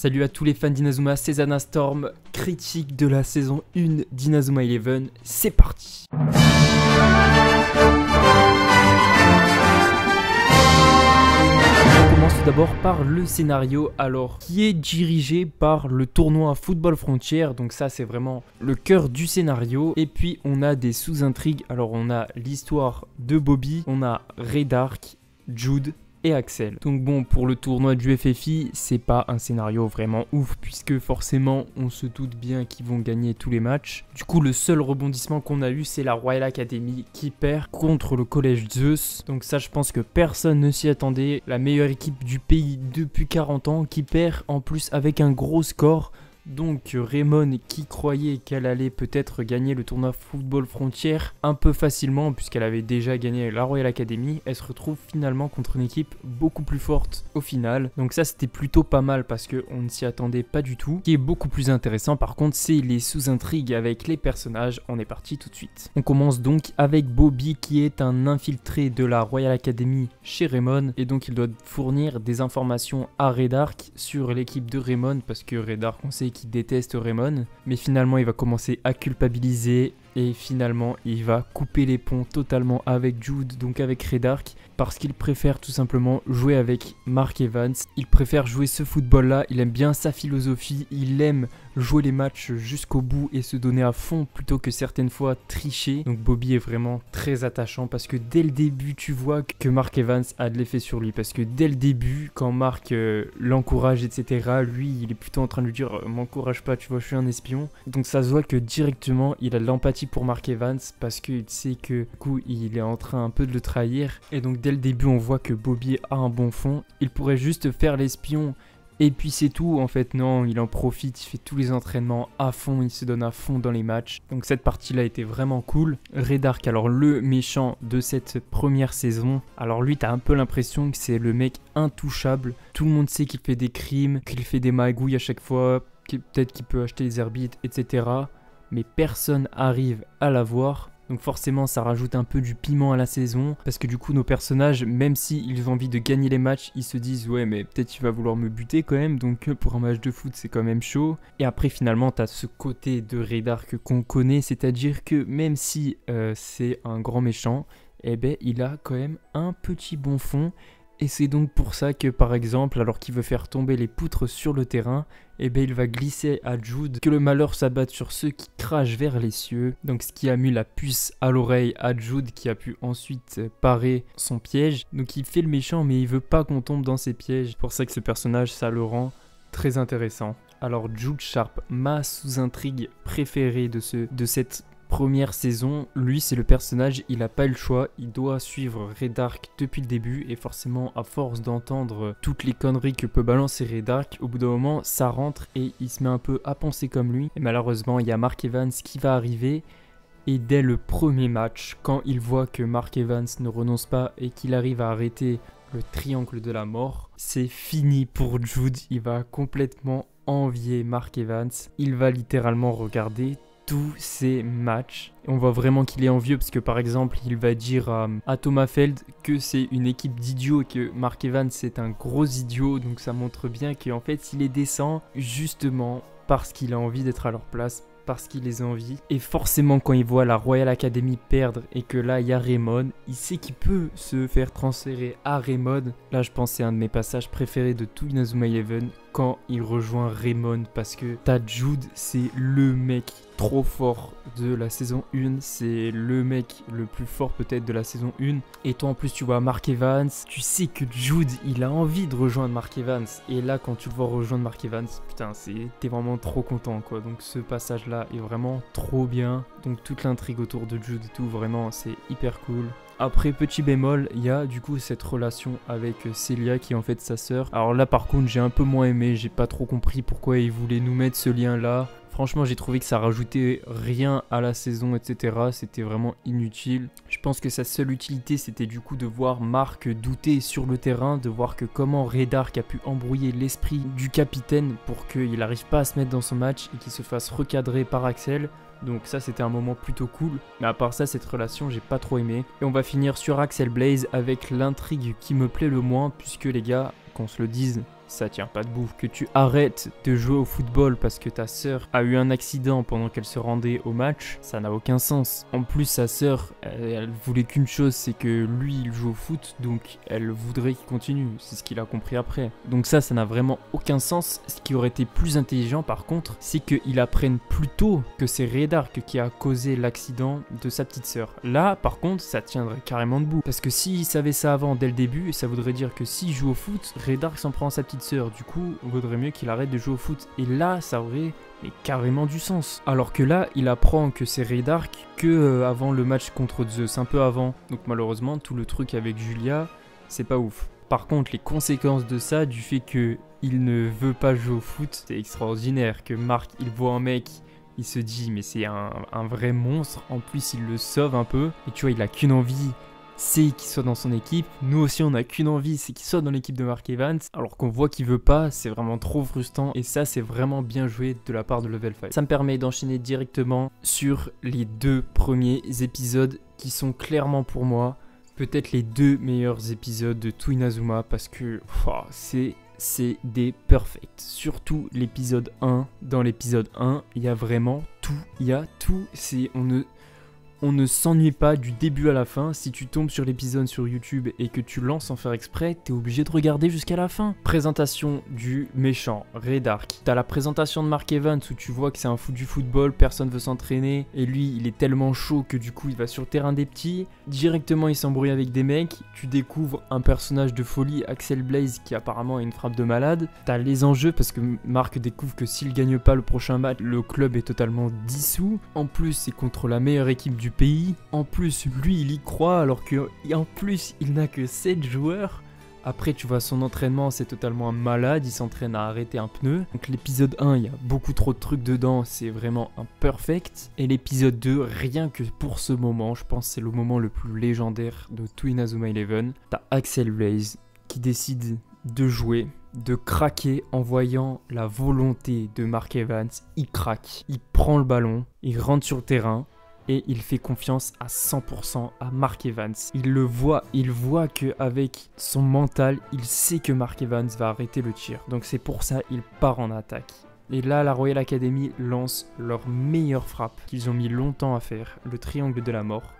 Salut à tous les fans d'Inazuma, c'est Zana Storm, critique de la saison 1 d'Inazuma Eleven, c'est parti. On commence tout d'abord par le scénario, alors qui est dirigé par le tournoi Football Frontier, donc ça c'est vraiment le cœur du scénario. Et puis on a des sous-intrigues, alors on a l'histoire de Bobby, on a Redark, Jude et Axel. Donc bon, pour le tournoi du FFI, c'est pas un scénario vraiment ouf puisque forcément on se doute bien qu'ils vont gagner tous les matchs. Du coup, le seul rebondissement qu'on a eu, c'est la Royal Academy qui perd contre le collège Zeus. Donc ça, je pense que personne ne s'y attendait. La meilleure équipe du pays depuis 40 ans qui perd en plus avec un gros score. Donc Raymond, qui croyait qu'elle allait peut-être gagner le tournoi Football Frontier un peu facilement puisqu'elle avait déjà gagné la Royal Academy, elle se retrouve finalement contre une équipe beaucoup plus forte au final. Donc ça c'était plutôt pas mal parce qu'on ne s'y attendait pas du tout. Ce qui est beaucoup plus intéressant par contre, c'est les sous-intrigues avec les personnages. On est parti tout de suite. On commence donc avec Bobby qui est un infiltré de la Royal Academy chez Raymond et donc il doit fournir des informations à Redark sur l'équipe de Raymond parce que Redark, on sait qui déteste Raymond, mais finalement il va commencer à culpabiliser et finalement il va couper les ponts totalement avec Jude, donc avec Redark, parce qu'il préfère tout simplement jouer avec Mark Evans. Il préfère jouer ce football là, il aime bien sa philosophie, il aime jouer les matchs jusqu'au bout et se donner à fond plutôt que certaines fois tricher. Donc Bobby est vraiment très attachant parce que dès le début tu vois que Mark Evans a de l'effet sur lui, parce que dès le début quand Mark l'encourage etc, lui il est plutôt en train de lui dire m'encourage pas, tu vois je suis un espion. Donc ça se voit que directement il a de l'empathie pour Mark Evans parce qu'il sait que du coup il est en train un peu de le trahir, et donc dès le début on voit que Bobby a un bon fond. Il pourrait juste faire l'espion et puis c'est tout, en fait non, il en profite, il fait tous les entraînements à fond, il se donne à fond dans les matchs. Donc cette partie-là était vraiment cool. Redark, alors le méchant de cette première saison, alors lui t'as un peu l'impression que c'est le mec intouchable. Tout le monde sait qu'il fait des crimes, qu'il fait des magouilles à chaque fois, peut-être qu'il peut acheter les arbitres, etc. Mais personne arrive à l'avoir. Donc forcément ça rajoute un peu du piment à la saison, parce que du coup nos personnages, même s'ils ont envie de gagner les matchs, ils se disent ouais mais peut-être tu vas vouloir me buter quand même, donc pour un match de foot c'est quand même chaud. Et après finalement t'as ce côté de Redark qu'on connaît, c'est-à-dire que même si c'est un grand méchant, eh ben il a quand même un petit bon fond. Et c'est donc pour ça que par exemple, alors qu'il veut faire tomber les poutres sur le terrain, eh bien il va glisser à Jude que le malheur s'abatte sur ceux qui crachent vers les cieux. Donc ce qui a mis la puce à l'oreille à Jude, qui a pu ensuite parer son piège. Donc il fait le méchant mais il veut pas qu'on tombe dans ses pièges. C'est pour ça que ce personnage, ça le rend très intéressant. Alors Jude Sharp, ma sous-intrigue préférée de cette première saison, lui c'est le personnage, il a pas eu le choix, il doit suivre Redark depuis le début, et forcément à force d'entendre toutes les conneries que peut balancer Redark, au bout d'un moment ça rentre et il se met un peu à penser comme lui. Et malheureusement il y a Mark Evans qui va arriver, et dès le premier match, quand il voit que Mark Evans ne renonce pas et qu'il arrive à arrêter le triangle de la mort, c'est fini pour Jude. Il va complètement envier Mark Evans, il va littéralement regarder tous ces matchs. On voit vraiment qu'il est envieux parce que par exemple il va dire à Thomas Feld que c'est une équipe d'idiots et que Mark Evans c'est un gros idiot. Donc ça montre bien qu'en fait il les descend justement parce qu'il a envie d'être à leur place, parce qu'il les envie. Et forcément quand il voit la Royal Academy perdre et que là il y a Raymond, il sait qu'il peut se faire transférer à Raymond. Là je pense que c'est un de mes passages préférés de tout Inazuma Eleven, quand il rejoint Raymond, parce que t'as Jude, c'est le mec trop fort de la saison 1, c'est le mec le plus fort peut-être de la saison 1, et toi en plus tu vois Mark Evans, tu sais que Jude il a envie de rejoindre Mark Evans, et là quand tu le vois rejoindre Mark Evans, putain t'es vraiment trop content quoi. Donc ce passage là est vraiment trop bien, donc toute l'intrigue autour de Jude et tout, vraiment c'est hyper cool. Après, petit bémol, il y a du coup cette relation avec Celia qui est en fait sa sœur. Alors là par contre j'ai un peu moins aimé, j'ai pas trop compris pourquoi ils voulaient nous mettre ce lien là. Franchement j'ai trouvé que ça rajoutait rien à la saison etc, c'était vraiment inutile. Je pense que sa seule utilité c'était du coup de voir Mark douter sur le terrain, de voir que comment Redark a pu embrouiller l'esprit du capitaine pour qu'il n'arrive pas à se mettre dans son match et qu'il se fasse recadrer par Axel. Donc ça c'était un moment plutôt cool, mais à part ça cette relation j'ai pas trop aimé. Et on va finir sur Axel Blaze avec l'intrigue qui me plaît le moins, puisque les gars, qu'on se le dise, ça tient pas debout. Que tu arrêtes de jouer au football parce que ta sœur a eu un accident pendant qu'elle se rendait au match, ça n'a aucun sens. En plus, sa sœur, elle voulait qu'une chose, c'est que lui, il joue au foot, donc elle voudrait qu'il continue. C'est ce qu'il a compris après. Donc ça n'a vraiment aucun sens. Ce qui aurait été plus intelligent, par contre, c'est qu'il apprenne plus tôt que c'est Redark qui a causé l'accident de sa petite sœur. Là, par contre, ça tiendrait carrément debout. Parce que s'il savait ça avant, dès le début, ça voudrait dire que s'il joue au foot, Redark s'en prend à sa petite sœur. Du coup, il vaudrait mieux qu'il arrête de jouer au foot. Et là, ça aurait carrément du sens. Alors que là, il apprend que c'est Redark que avant le match contre Zeus, un peu avant. Donc malheureusement, tout le truc avec Julia, c'est pas ouf. Par contre, les conséquences de ça, du fait que il ne veut pas jouer au foot, c'est extraordinaire. Que Marc, il voit un mec, il se dit mais c'est un vrai monstre. En plus, il le sauve un peu. Et tu vois, il a qu'une envie, c'est qu'il soit dans son équipe. Nous aussi, on a qu'une envie, c'est qu'il soit dans l'équipe de Mark Evans. Alors qu'on voit qu'il veut pas, c'est vraiment trop frustrant. Et ça, c'est vraiment bien joué de la part de Level 5. Ça me permet d'enchaîner directement sur les 2 premiers épisodes qui sont clairement pour moi peut-être les 2 meilleurs épisodes de tout Inazuma parce que c'est des perfects. Surtout l'épisode 1. Dans l'épisode 1, il y a vraiment tout. Il y a tout. On ne s'ennuie pas du début à la fin. Si tu tombes sur l'épisode sur YouTube et que tu lances sans faire exprès, t'es obligé de regarder jusqu'à la fin. Présentation du méchant, Redark. T'as la présentation de Mark Evans où tu vois que c'est un fou du football, personne veut s'entraîner. Et lui, il est tellement chaud que du coup, il va sur le terrain des petits. Directement, il s'embrouille avec des mecs. Tu découvres un personnage de folie, Axel Blaze, qui apparemment a une frappe de malade. T'as les enjeux parce que Mark découvre que s'il gagne pas le prochain match, le club est totalement dissous. En plus, c'est contre la meilleure équipe du pays. En plus, lui, il y croit alors qu'en plus, il n'a que 7 joueurs. Après, tu vois, son entraînement, c'est totalement un malade. Il s'entraîne à arrêter un pneu. Donc l'épisode 1, il y a beaucoup trop de trucs dedans. C'est vraiment un perfect. Et l'épisode 2, rien que pour ce moment, je pense que c'est le moment le plus légendaire de tout Inazuma Eleven. T'as Axel Blaze qui décide de jouer, de craquer en voyant la volonté de Mark Evans. Il craque, il prend le ballon, il rentre sur le terrain. Et il fait confiance à 100% à Mark Evans. Il le voit, il voit qu'avec son mental, il sait que Mark Evans va arrêter le tir. Donc c'est pour ça qu'il part en attaque. Et là, la Royal Academy lance leur meilleure frappe qu'ils ont mis longtemps à faire, le triangle de la mort.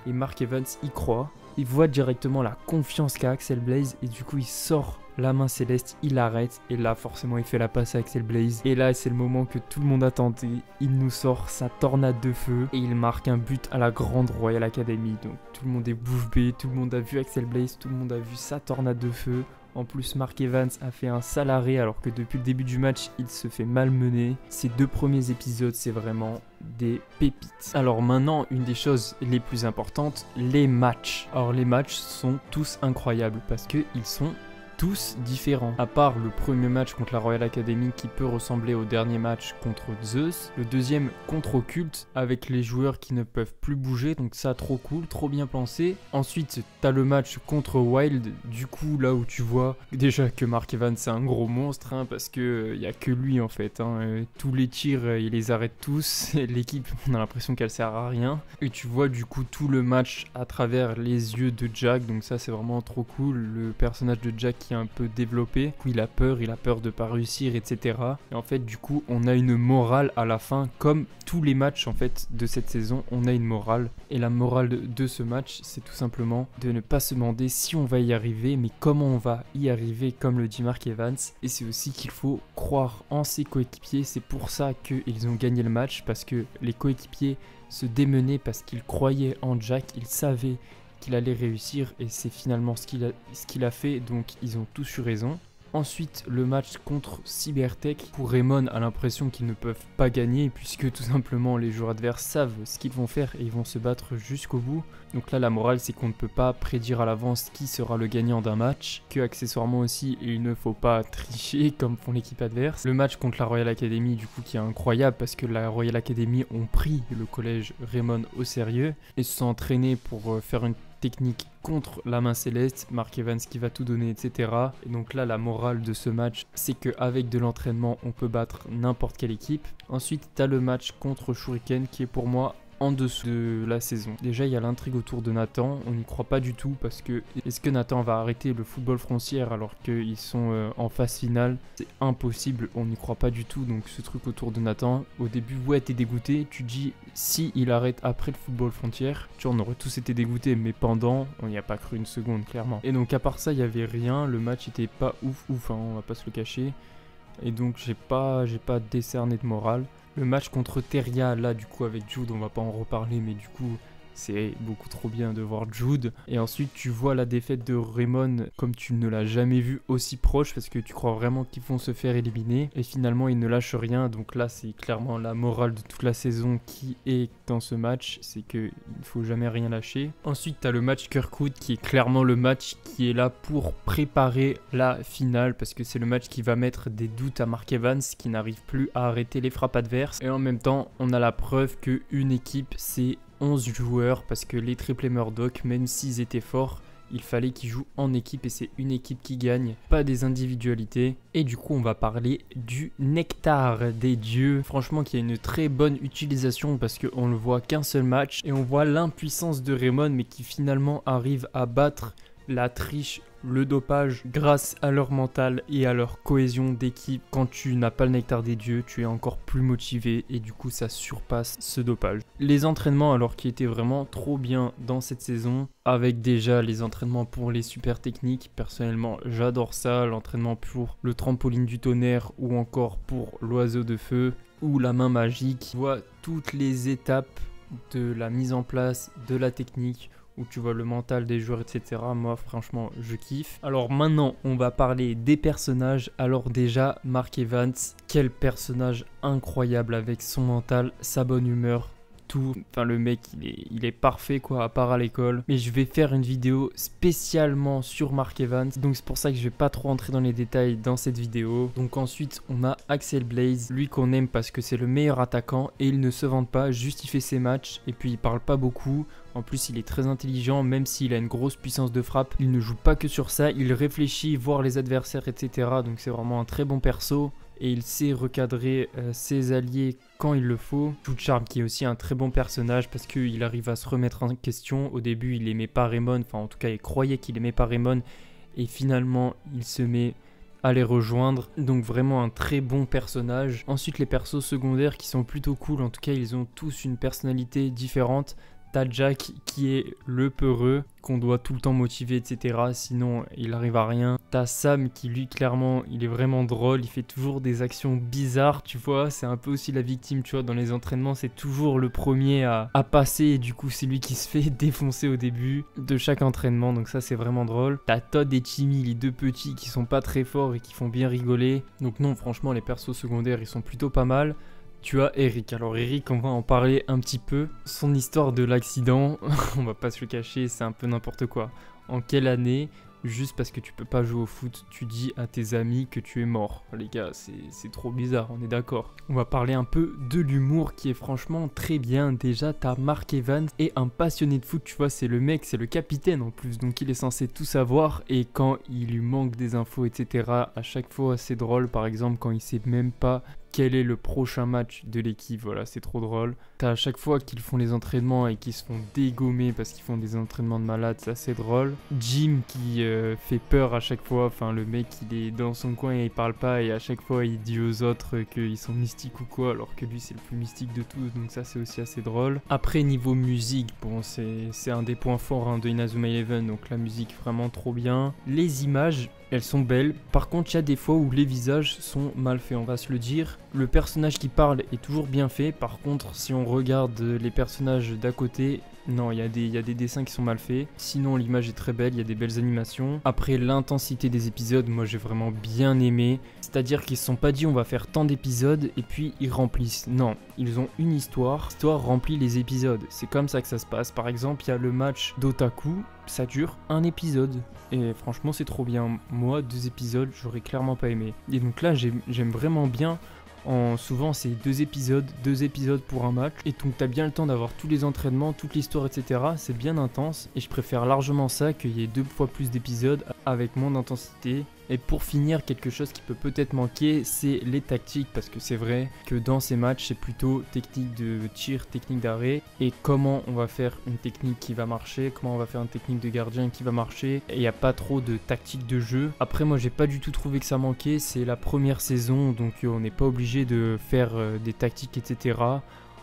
Et Mark Evans y croit. Il voit directement la confiance qu'a Axel Blaze et du coup il sort la main céleste, il arrête et là forcément il fait la passe à Axel Blaze. Et là c'est le moment que tout le monde attendait, il nous sort sa tornade de feu et il marque un but à la grande Royal Academy. Donc tout le monde est bouche bée, tout le monde a vu Axel Blaze, tout le monde a vu sa tornade de feu. En plus, Mark Evans a fait un sale arrêt alors que depuis le début du match, il se fait malmener. Ces 2 premiers épisodes, c'est vraiment des pépites. Alors maintenant, une des choses les plus importantes, les matchs. Alors les matchs sont tous incroyables parce qu'ils sont tous différents. À part le premier match contre la Royal Academy qui peut ressembler au dernier match contre Zeus. Le deuxième contre Occulte avec les joueurs qui ne peuvent plus bouger. Donc ça, trop cool, trop bien pensé. Ensuite, t'as le match contre Wild. Du coup, là où tu vois déjà que Mark Evans c'est un gros monstre hein, parce que y a que lui en fait. Hein. Tous les tirs, il les arrête tous. L'équipe, on a l'impression qu'elle sert à rien. Et tu vois du coup tout le match à travers les yeux de Jack. Donc ça, c'est vraiment trop cool. Le personnage de Jack qui est un peu développé. Du coup, il a peur de pas réussir, etc. Et en fait, du coup, on a une morale à la fin, comme tous les matchs en fait de cette saison, on a une morale. Et la morale de ce match, c'est tout simplement de ne pas se demander si on va y arriver, mais comment on va y arriver, comme le dit Mark Evans. Et c'est aussi qu'il faut croire en ses coéquipiers. C'est pour ça qu'ils ont gagné le match, parce que les coéquipiers se démenaient parce qu'ils croyaient en Jack, ils savaient qu'il allait réussir et c'est finalement ce qu'il a fait, donc ils ont tous eu raison. Ensuite, le match contre Cybertech, où Raymond a l'impression qu'ils ne peuvent pas gagner puisque tout simplement les joueurs adverses savent ce qu'ils vont faire et ils vont se battre jusqu'au bout. Donc là, la morale, c'est qu'on ne peut pas prédire à l'avance qui sera le gagnant d'un match, que accessoirement aussi, il ne faut pas tricher comme font l'équipe adverse. Le match contre la Royal Academy, du coup, qui est incroyable parce que la Royal Academy ont pris le collège Raymond au sérieux et se sont entraînés pour faire une technique contre la main céleste, Mark Evans qui va tout donner, etc. Et donc là, la morale de ce match, c'est qu'avec de l'entraînement, on peut battre n'importe quelle équipe. Ensuite, tu as le match contre Shuriken qui est pour moi en dessous de la saison. Déjà, il y a l'intrigue autour de Nathan. On n'y croit pas du tout parce que est-ce que Nathan va arrêter le football frontière alors qu'ils sont en phase finale? C'est impossible, on n'y croit pas du tout. Donc ce truc autour de Nathan, au début, ouais, t'es dégoûté. Tu dis, si il arrête après le football frontière, tu vois, on aurait tous été dégoûtés. Mais pendant, on n'y a pas cru une seconde, clairement. Et donc à part ça, il n'y avait rien. Le match était pas ouf, hein, on va pas se le cacher. Et donc j'ai pas décerné de morale. Le match contre Teria, là du coup avec Jude, on va pas en reparler, mais du coup c'est beaucoup trop bien de voir Jude. Et ensuite tu vois la défaite de Raymond comme tu ne l'as jamais vu aussi proche, parce que tu crois vraiment qu'ils vont se faire éliminer. Et finalement ils ne lâchent rien, donc là c'est clairement la morale de toute la saison qui est dans ce match, c'est qu'il ne faut jamais rien lâcher. Ensuite tu as le match Kirkwood qui est clairement le match qui est là pour préparer la finale, parce que c'est le match qui va mettre des doutes à Mark Evans qui n'arrive plus à arrêter les frappes adverses. Et en même temps on a la preuve qu'une équipe c'est 11 joueurs, parce que les triplés Murdoch, même s'ils étaient forts, il fallait qu'ils jouent en équipe et c'est une équipe qui gagne, pas des individualités. Et du coup on va parler du nectar des dieux, franchement qui a une très bonne utilisation parce qu'on le voit qu'un seul match et on voit l'impuissance de Raymond mais qui finalement arrive à battre la triche, le dopage grâce à leur mental et à leur cohésion d'équipe. Quand tu n'as pas le nectar des dieux, tu es encore plus motivé et du coup ça surpasse ce dopage. Les entraînements alors qui étaient vraiment trop bien dans cette saison, avec déjà les entraînements pour les super techniques, personnellement j'adore ça, l'entraînement pour le trampoline du tonnerre ou encore pour l'oiseau de feu ou la main magique. Tu vois toutes les étapes de la mise en place de la technique, où tu vois le mental des joueurs, etc. Moi, franchement, je kiffe. Alors maintenant, on va parler des personnages. Alors déjà, Mark Evans, quel personnage incroyable avec son mental, sa bonne humeur, tout. Enfin, le mec, il est parfait, quoi, à part à l'école. Mais je vais faire une vidéo spécialement sur Mark Evans. Donc c'est pour ça que je vais pas trop entrer dans les détails dans cette vidéo. Donc ensuite, on a Axel Blaze, lui qu'on aime parce que c'est le meilleur attaquant et il ne se vante pas, juste il fait ses matchs et puis il parle pas beaucoup. En plus, il est très intelligent, même s'il a une grosse puissance de frappe. Il ne joue pas que sur ça, il réfléchit, voir les adversaires, etc. Donc c'est vraiment un très bon perso. Et il sait recadrer ses alliés quand il le faut. Jude Charm qui est aussi un très bon personnage parce qu'il arrive à se remettre en question. Au début, il aimait pas Raymond, enfin en tout cas, il croyait qu'il aimait pas Raymond. Et finalement, il se met à les rejoindre. Donc vraiment un très bon personnage. Ensuite, les persos secondaires qui sont plutôt cool. En tout cas, ils ont tous une personnalité différente. T'as Jack qui est le peureux, qu'on doit tout le temps motiver, etc. Sinon, il arrive à rien. T'as Sam qui, lui, clairement, il est vraiment drôle. Il fait toujours des actions bizarres, tu vois. C'est un peu aussi la victime, tu vois. Dans les entraînements, c'est toujours le premier à passer. Et du coup, c'est lui qui se fait défoncer au début de chaque entraînement. Donc ça, c'est vraiment drôle. T'as Todd et Timmy, les deux petits qui sont pas très forts et qui font bien rigoler. Donc non, franchement, les persos secondaires, ils sont plutôt pas mal. Tu as Eric. Alors Eric, on va en parler un petit peu. Son histoire de l'accident, on va pas se le cacher, c'est un peu n'importe quoi. En quelle année, juste parce que tu peux pas jouer au foot, tu dis à tes amis que tu es mort? Les gars, c'est trop bizarre, on est d'accord. On va parler un peu de l'humour qui est franchement très bien. Déjà, t'as Mark Evans et un passionné de foot, tu vois, c'est le mec, c'est le capitaine en plus, donc il est censé tout savoir. Et quand il lui manque des infos, etc., à chaque fois c'est drôle. Par exemple, quand il sait même pas quel est le prochain match de l'équipe, voilà, c'est trop drôle. T'as à chaque fois qu'ils font les entraînements et qu'ils se font dégommer parce qu'ils font des entraînements de malade, c'est assez drôle. Jim qui fait peur à chaque fois, enfin le mec il est dans son coin et il parle pas et à chaque fois il dit aux autres qu'ils sont mystiques ou quoi, alors que lui c'est le plus mystique de tous, donc ça c'est aussi assez drôle. Après niveau musique, bon c'est un des points forts hein, de Inazuma Eleven, donc la musique vraiment trop bien. Les images, elles sont belles. Par contre, il y a des fois où les visages sont mal faits, on va se le dire. Le personnage qui parle est toujours bien fait. Par contre, si on regarde les personnages d'à côté, non, il y a des dessins qui sont mal faits. Sinon, l'image est très belle, il y a des belles animations. Après, l'intensité des épisodes, moi j'ai vraiment bien aimé. C'est-à-dire qu'ils se sont pas dit on va faire tant d'épisodes et puis ils remplissent. Non, ils ont une histoire. L'histoire remplit les épisodes. C'est comme ça que ça se passe. Par exemple, il y a le match d'Otaku. Ça dure un épisode. Et franchement, c'est trop bien. Moi, 2 épisodes, j'aurais clairement pas aimé. Et donc là, j'aime vraiment bien. Souvent, c'est 2 épisodes pour un match. Et donc, t'as bien le temps d'avoir tous les entraînements, toute l'histoire, etc. C'est bien intense. Et je préfère largement ça qu'il y ait 2 fois plus d'épisodes avec moins d'intensité. Et pour finir, quelque chose qui peut peut-être manquer, c'est les tactiques, parce que c'est vrai que dans ces matchs, c'est plutôt technique de tir, technique d'arrêt, et comment on va faire une technique qui va marcher, comment on va faire une technique de gardien qui va marcher, et il n'y a pas trop de tactique de jeu. Après, moi, j'ai pas du tout trouvé que ça manquait, c'est la première saison, donc on n'est pas obligé de faire des tactiques, etc.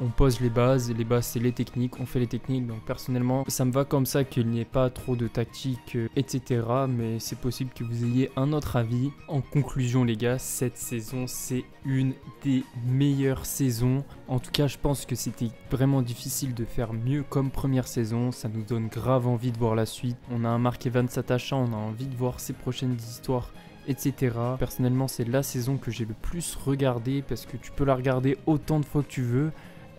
On pose les bases c'est les techniques, on fait les techniques, donc personnellement ça me va comme ça qu'il n'y ait pas trop de tactiques, etc. Mais c'est possible que vous ayez un autre avis. En conclusion les gars, cette saison c'est une des meilleures saisons. En tout cas je pense que c'était vraiment difficile de faire mieux comme première saison, ça nous donne grave envie de voir la suite. On a un Mark Evans attachant, on a envie de voir ses prochaines histoires, etc. Personnellement c'est la saison que j'ai le plus regardé parce que tu peux la regarder autant de fois que tu veux.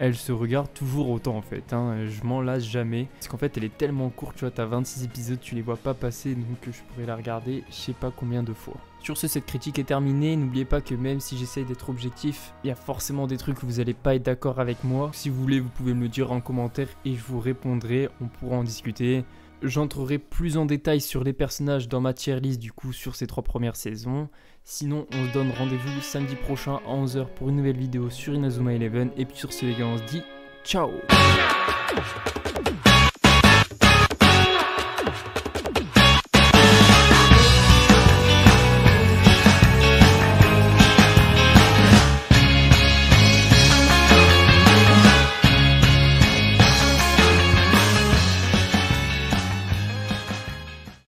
Elle se regarde toujours autant en fait, hein. Je m'en lasse jamais. Parce qu'en fait elle est tellement courte, tu vois, t'as 26 épisodes, tu les vois pas passer, donc je pourrais la regarder je sais pas combien de fois. Sur ce, cette critique est terminée. N'oubliez pas que même si j'essaye d'être objectif, il y a forcément des trucs où vous n'allez pas être d'accord avec moi. Si vous voulez, vous pouvez me le dire en commentaire et je vous répondrai, on pourra en discuter. J'entrerai plus en détail sur les personnages dans ma tier list du coup sur ces 3 premières saisons. Sinon on se donne rendez-vous samedi prochain à 11h pour une nouvelle vidéo sur Inazuma Eleven. Et puis sur ce les gars on se dit ciao.